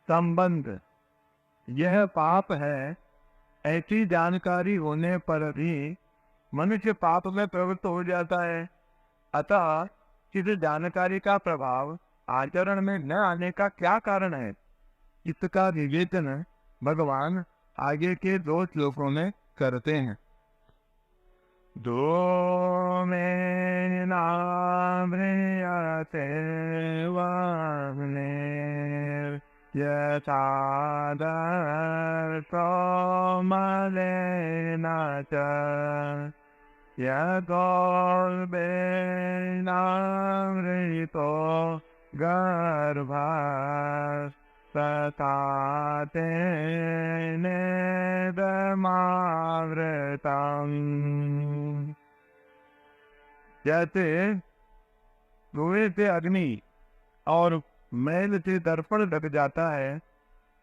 संबंध यह पाप है। ऐसी जानकारी होने पर भी मनुष्य पाप में प्रवृत्त हो जाता है। अतः इस जानकारी का प्रभाव आचरण में न आने का क्या कारण है, इसका विवेचन भगवान आगे के 2 श्लोकों में करते हैं। दो में नाभ्रियते वाग्ने यथादर्शो मलेन च यद्गर्भेणावृतो गर्भात् तथा तेनेदमावृतम्। जैसे धुएं से अग्नि और मैल से दर्पण ढक जाता है,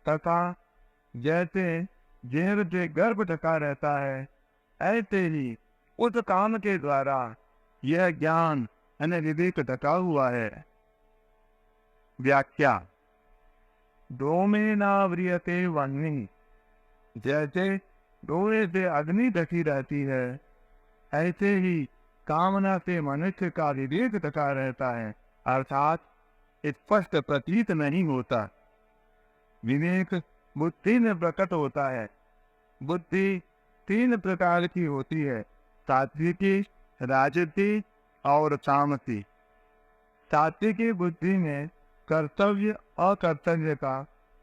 तथा जैसे जहर से गर्भ ढका रहता है, ऐसे ही उस काम के द्वारा यह ज्ञान यानी विवेक ढका हुआ है। व्याख्या। धूमेनाव्रियते वह्नि, जैसे धुएं से अग्नि ढकी रहती है, ऐसे ही कामना से मनुष्य का विवेक ढका रहता है, अर्थात स्पष्ट प्रतीत नहीं होता। विवेक बुद्धि में प्रकट होता है। बुद्धि 3 प्रकार की होती है, सात्विकी, राजसी और तामसी। सात्विकी बुद्धि में कर्तव्य अकर्तव्य का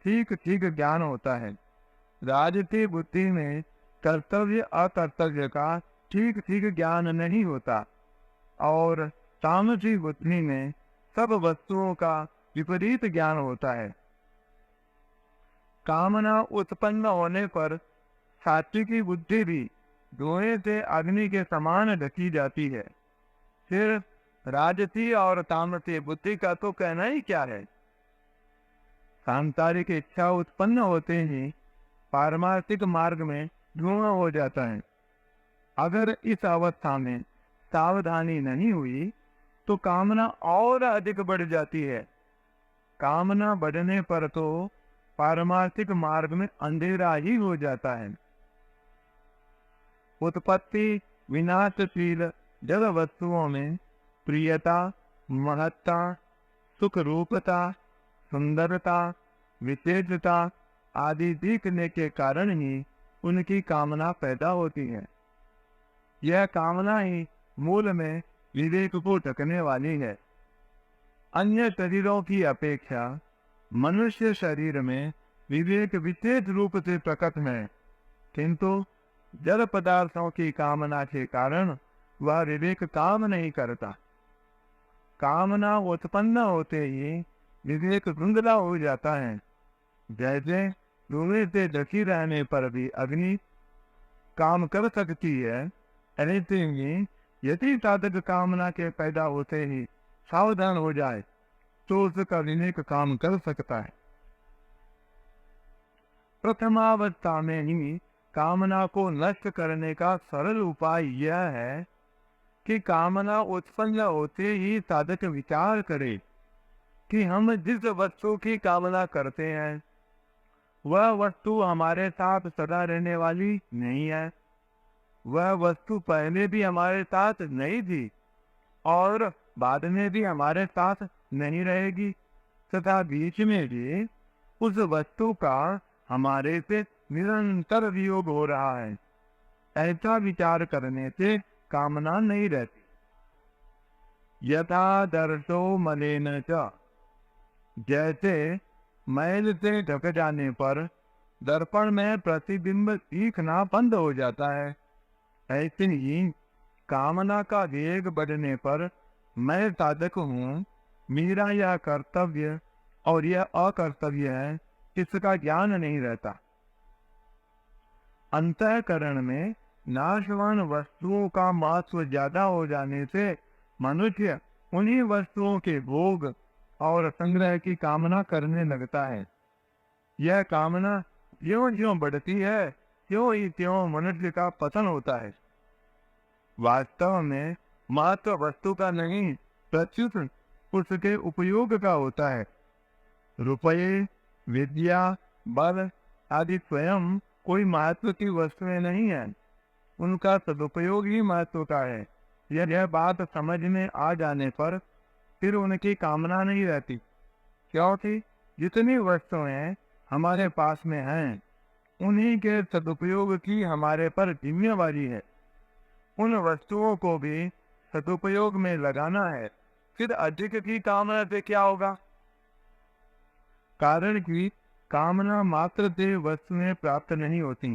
ठीक ठीक ज्ञान होता है। राजसी बुद्धि में कर्तव्य अकर्तव्य का ठीक ठीक ज्ञान नहीं होता, और तामसी बुद्धि में सब वस्तुओं का विपरीत ज्ञान होता है। कामना उत्पन्न होने पर सात्विकी बुद्धि भी धुएं से अग्नि के समान ढकी जाती है। फिर राजसी और तामसी बुद्धि का तो कहना ही क्या है। सांसारिक इच्छा उत्पन्न होते ही पारमार्थिक मार्ग में धुआं हो जाता है। अगर इस अवस्था में सावधानी नहीं हुई तो कामना और अधिक बढ़ जाती है। कामना बढ़ने पर तो पारमार्थिक मार्ग में अंधेरा ही हो जाता है। उत्पत्ति विनाशशील जड़ वस्तुओं में प्रियता, महत्ता, सुख रूपता, सुंदरता, विशेषता आदि दिखने के कारण ही उनकी कामना पैदा होती है। यह कामना ही मूल में विवेक को ढकने वाली है। अन्य शरीरों की अपेक्षा मनुष्य शरीर में विवेक विशेष रूप से प्रकट है, किंतु जड़ पदार्थों की कामना के कारण वह विवेक काम नहीं करता। कामना उत्पन्न होते ही विवेक धुंधला हो जाता है। जैसे धुएं से ढकी रहने पर भी अग्नि काम कर सकती है, ऐसे ही यदि साधक कामना के पैदा होते ही सावधान हो जाए तो उसका विवेक काम कर सकता है। प्रथमावस्था में ही कामना को नष्ट करने का सरल उपाय यह है कि कामना उत्पन्न होते ही साधक विचार करे कि हम जिस वस्तु की कामना करते हैं वह वस्तु हमारे साथ सदा रहने वाली नहीं है। वह वस्तु पहले भी हमारे साथ नहीं थी और बाद में भी हमारे साथ नहीं रहेगी, तथा बीच में भी उस वस्तु का हमारे से निरंतर वियोग हो रहा है। ऐसा विचार करने से कामना नहीं रहती। यथा दर्शो मलेन च, जैसे मैल से ढक जाने पर दर्पण में प्रतिबिंब दिखना बंद हो जाता है, ऐसे ही कामना का वेग बढ़ने पर मैं साधक हूँ, मेरा यह कर्तव्य और यह अकर्तव्य है, इसका ज्ञान नहीं रहता। अंतःकरण में नाशवान वस्तुओं का महत्व ज्यादा हो जाने से मनुष्य उन्हीं वस्तुओं के भोग और संग्रह की कामना करने लगता है। यह कामना ज्यों ज्यों बढ़ती है त्यों ही त्यों मनुष्य का पतन होता है। वास्तव में महत्व वस्तु का नहीं, प्रत्युत उसके उपयोग का होता है। रुपये, विद्या, बल आदि स्वयं कोई महत्व की वस्तुएं नहीं है, उनका सदुपयोग ही महत्व का है। यह बात समझ में आ जाने पर फिर उनकी कामना नहीं रहती, क्योंकि जितनी वस्तुएं हमारे पास में हैं, उन्हीं के सदुपयोग की हमारे पर जिम्मेवारी है। उन वस्तुओं को भी सदुपयोग में लगाना है, फिर अधिक की कामना से क्या होगा? कारण कि कामना मात्र से वस्तुएं प्राप्त नहीं होती।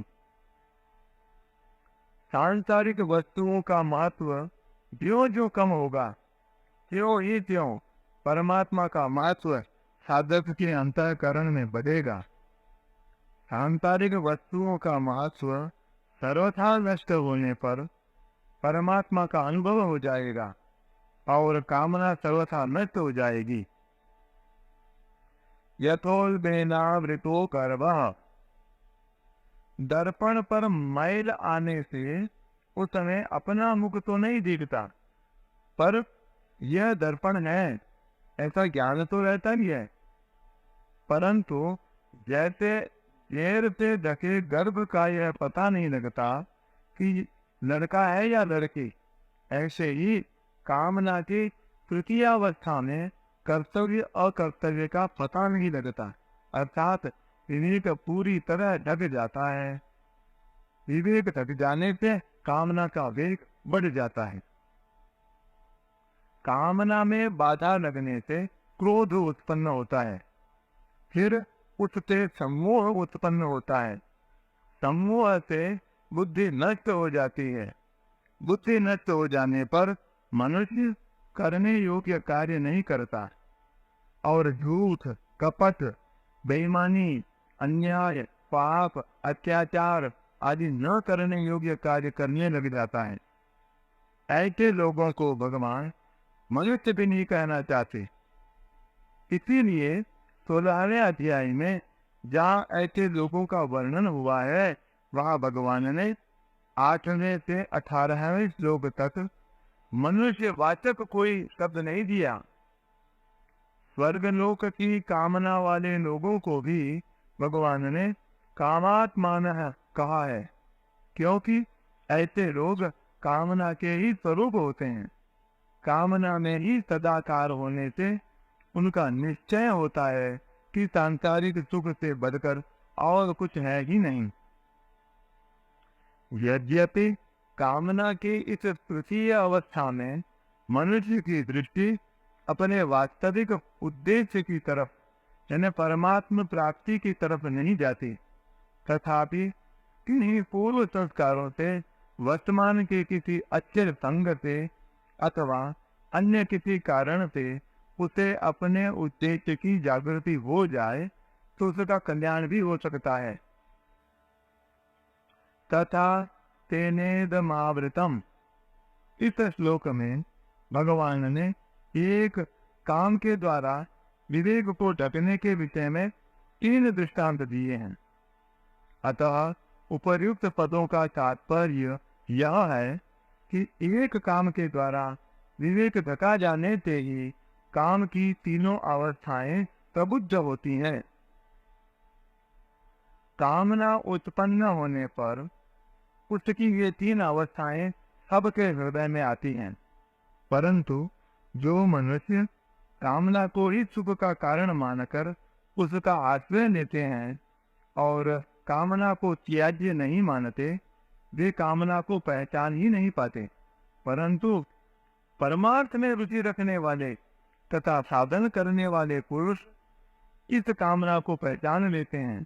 सांसारिक वस्तुओं का महत्व ज्यों ज्यों कम होगा, त्यों ही त्यों परमात्मा का महत्व साधक के अंतःकरण में बढ़ेगा। सांसारिक वस्तुओं का महत्व सर्वथा नष्ट होने पर परमात्मा का अनुभव हो जाएगा और कामना सर्वथा नष्ट हो जाएगी। यथोल्बेनावृतो गर्भः, दर्पण पर मैल आने से उस समय अपना मुख तो नहीं दिखता, पर यह दर्पण है ऐसा ज्ञान तो रहता ही है। परंतु जैसे देर से ढके गर्भ का यह पता नहीं लगता कि लड़का है या लड़की, ऐसे ही कामना की तृतीय अवस्था में कर्तव्य अकर्तव्य का पता नहीं लगता, अर्थात विवेक पूरी तरह ढक जाता है। विवेक ढक जाने से कामना का वेग बढ़ जाता है। कामना में बाधा लगने से क्रोध उत्पन्न होता है, फिर उससे सम्मोह उत्पन्न होता है। सम्मोह से बुद्धि नष्ट हो जाती है। बुद्धि नष्ट हो जाने पर मनुष्य करने योग्य कार्य नहीं करता और झूठ, कपट, बेईमानी, अन्याय, पाप, अत्याचार आदि न करने योग्य कार्य करने लग जाता है। ऐसे लोगों को भगवान मनुष्य भी नहीं कहना चाहते। इसीलिए 16वें अध्याय में जहाँ ऐसे लोगों का वर्णन हुआ है, वहाँ भगवान ने 8वें से 18वें श्लोक तक मनुष्य वाचक कोई शब्द नहीं दिया। स्वर्गलोक की कामना वाले लोगों को भी भगवान ने कामात्मानः कहा है, क्योंकि ऐसे लोग कामना के ही स्वरूप होते हैं। कामना में ही सदाचार होने से उनका निश्चय होता है कि सांसारिक सुख से बढ़कर और कुछ है ही नहीं। यद्यपि कामना की इस तृतीय अवस्था में मनुष्य की दृष्टि अपने वास्तविक उद्देश्य की तरफ, यानी परमात्मा प्राप्ति की तरफ नहीं जाती, तथापि किन्हीं पूर्व संस्कारों से वर्तमान के किसी अच्छे संग से अथवा अन्य किसी कारण से उसे अपने उद्देश्य की जागृति हो जाए तो उसका कल्याण भी हो सकता है। तथा तेनेदमावृतम, इस श्लोक में भगवान ने एक काम के द्वारा विवेक को ढकने के विषय में 3 दृष्टांत दिए हैं। अतः उपर्युक्त पदों का तात्पर्य यह है कि एक काम के द्वारा विवेक ढका जाने से ही काम की तीनों अवस्थाएं प्रबुद्ध होती हैं। कामना उत्पन्न होने पर उसकी ये 3 अवस्थाएं सबके हृदय में आती हैं, परंतु जो मनुष्य कामना को ही सुख का कारण मानकर उसका आश्रय लेते हैं और कामना को त्याज्य नहीं मानते, वे कामना को पहचान ही नहीं पाते। परंतु परमार्थ में रुचि रखने वाले तथा साधन करने वाले पुरुष इस कामना को पहचान लेते हैं।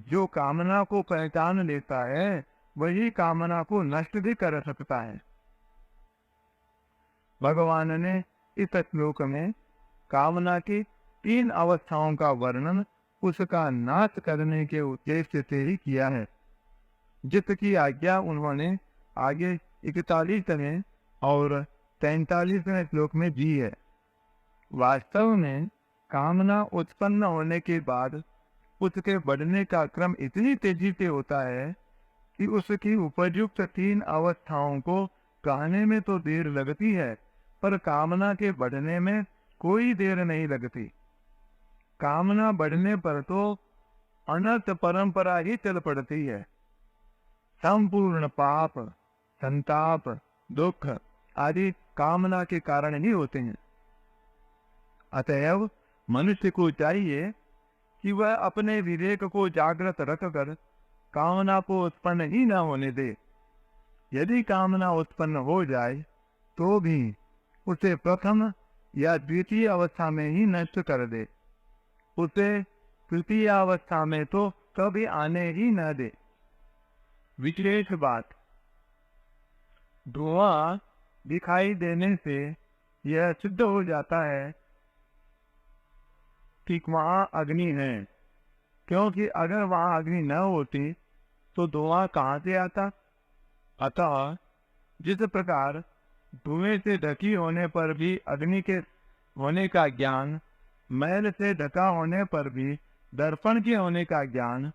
जो कामना को पहचान लेता है वही कामना को नष्ट भी कर सकता है। भगवान ने इस श्लोक में कामना की 3 अवस्थाओं का वर्णन उसका नाश करने के उद्देश्य से ही किया है, जिसकी आज्ञा उन्होंने आगे 41वें और 43वें श्लोक में दी है। वास्तव में कामना उत्पन्न होने के बाद उसके बढ़ने का क्रम इतनी तेजी से होता है कि उसकी उपयुक्त 3 अवस्थाओं को कहने में तो देर लगती है, पर कामना के बढ़ने में कोई देर नहीं लगती। कामना बढ़ने पर तो अनंत परंपरा ही चल पड़ती है। संपूर्ण पाप, संताप, दुख आदि कामना के कारण ही होते हैं। अतएव मनुष्य को चाहिए कि वह अपने विवेक को जागृत रखकर कामना को उत्पन्न ही न होने दे। यदि कामना उत्पन्न हो जाए तो भी उसे प्रथम या द्वितीय अवस्था में ही नष्ट कर दे, उसे तृतीय अवस्था में तो कभी आने ही न दे। विशेष बात, धुआं दिखाई देने से यह सिद्ध हो जाता है कि वहां अग्नि है, क्योंकि अगर वहां अग्नि न होती तो धुआं कहाँ से आता। अतः जिस प्रकार धुएं से ढकी होने पर भी अग्नि के होने का ज्ञान, मैल से ढका होने पर भी दर्पण के होने का ज्ञान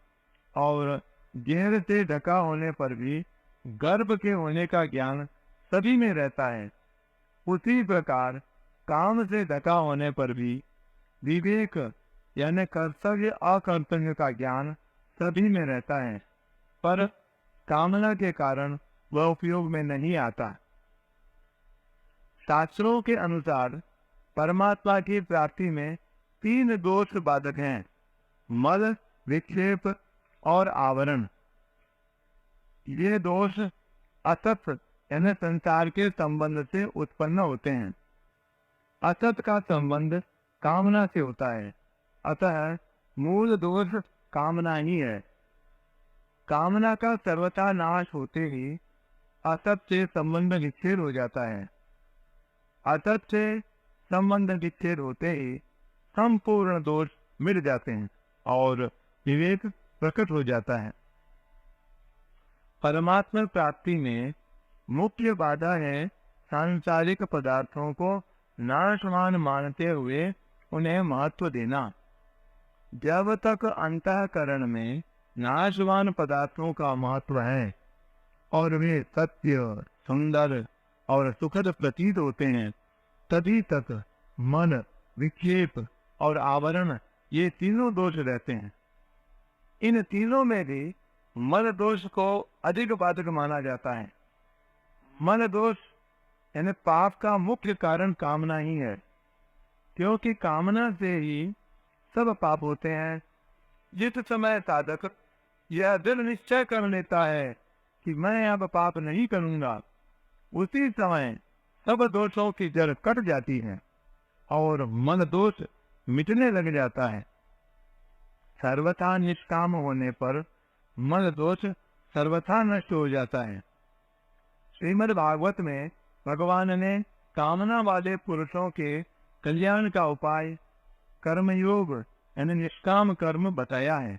और जहर से ढका होने पर भी गर्भ के होने का ज्ञान सभी में रहता है, उसी प्रकार काम से ढका होने पर भी विवेक यानी कर्तव्य अकर्तव्य का ज्ञान सभी में रहता है, पर कामना के कारण वह उपयोग में नहीं आता। शास्त्रों के अनुसार परमात्मा की प्राप्ति में 3 दोष बाधक हैं: मल, विक्षेप और आवरण। ये दोष असत यानी संसार के संबंध से उत्पन्न होते हैं। असत का संबंध कामना से होता है, अतः मूल दोष कामना ही है। कामना का सर्वथा नाश होते ही असत से संबंध विच्छेद हो जाता है। असत से संबंध विच्छेद होते ही संपूर्ण दोष मिट जाते हैं और विवेक प्रकट हो जाता है। परमात्मा प्राप्ति में मुख्य बाधा है सांसारिक पदार्थों को नाशवान मानते हुए उन्हें महत्व देना। जब तक अंतःकरण में नाशवान पदार्थों का महत्व है और वे सत्य, सुंदर और सुखद प्रतीत होते हैं, तभी तक मन, विक्षेप और आवरण ये तीनों दोष रहते हैं। इन तीनों में भी मन दोष को अधिक बाधक माना जाता है। मन दोष यानी पाप का मुख्य कारण कामना ही है, क्योंकि कामना से ही सब पाप होते हैं। जिस समय साधक यह दृढ़ निश्चय कर लेता है कि मैं अब पाप नहीं करूंगा, उसी समय सब दोषों की जड़ कट जाती है और मन दोष मिटने लग जाता है। सर्वथा निष्काम होने पर मन दोष सर्वथा नष्ट हो जाता है। श्रीमद् भागवत में भगवान ने कामना वाले पुरुषों के कल्याण का उपाय कर्मयोग यानी निष्काम कर्म बताया है।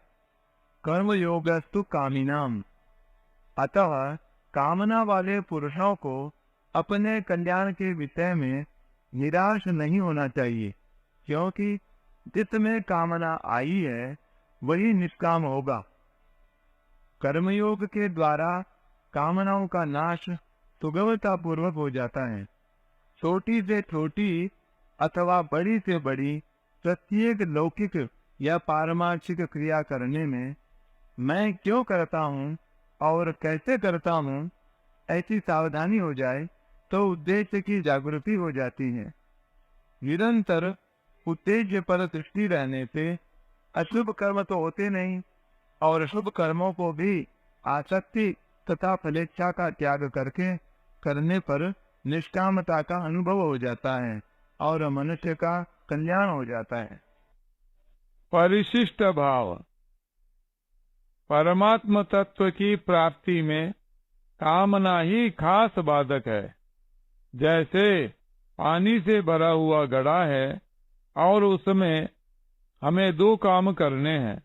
कर्मयोगस्तु कामिनाम। अतः कामना वाले पुरुषों को अपने कल्याण के विषय में निराश नहीं होना चाहिए, क्योंकि जिसमें कामना आई है वही निष्काम होगा। कर्मयोग के द्वारा कामनाओं का नाश सुगमता पूर्वक हो जाता है। छोटी से छोटी अथवा बड़ी से बड़ी प्रत्येक लौकिक या पारमार्थिक क्रिया करने में मैं क्यों करता हूँ और कैसे करता हूँ, ऐसी सावधानी हो जाए तो उद्देश्य की जागृति हो जाती है। निरंतर उद्देश्य पर दृष्टि रहने से अशुभ कर्म तो होते नहीं और शुभ कर्मों को भी आसक्ति तथा फलेच्छा का त्याग करके करने पर निष्कामता का अनुभव हो जाता है और मनुष्य का कल्याण हो जाता है। परिशिष्ट भाव। परमात्म तत्व की प्राप्ति में कामना ही खास बाधक है। जैसे पानी से भरा हुआ घड़ा है और उसमें हमें 2 काम करने हैं,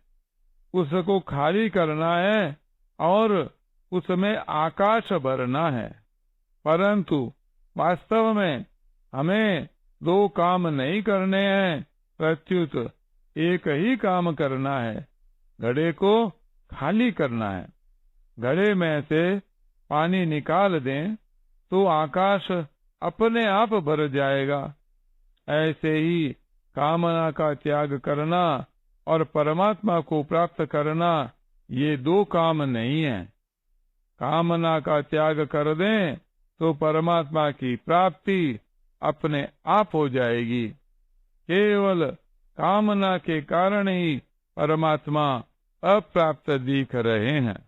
उसको खाली करना है और उसमें आकाश भरना है, परंतु वास्तव में हमें 2 काम नहीं करने हैं, प्रत्युत एक ही काम करना है, घड़े को खाली करना है। घड़े में से पानी निकाल दें तो आकाश अपने आप भर जाएगा। ऐसे ही कामना का त्याग करना और परमात्मा को प्राप्त करना ये दो काम नहीं है। कामना का त्याग कर दें तो परमात्मा की प्राप्ति अपने आप हो जाएगी। केवल कामना के कारण ही परमात्मा अप्राप्त दिख रहे हैं।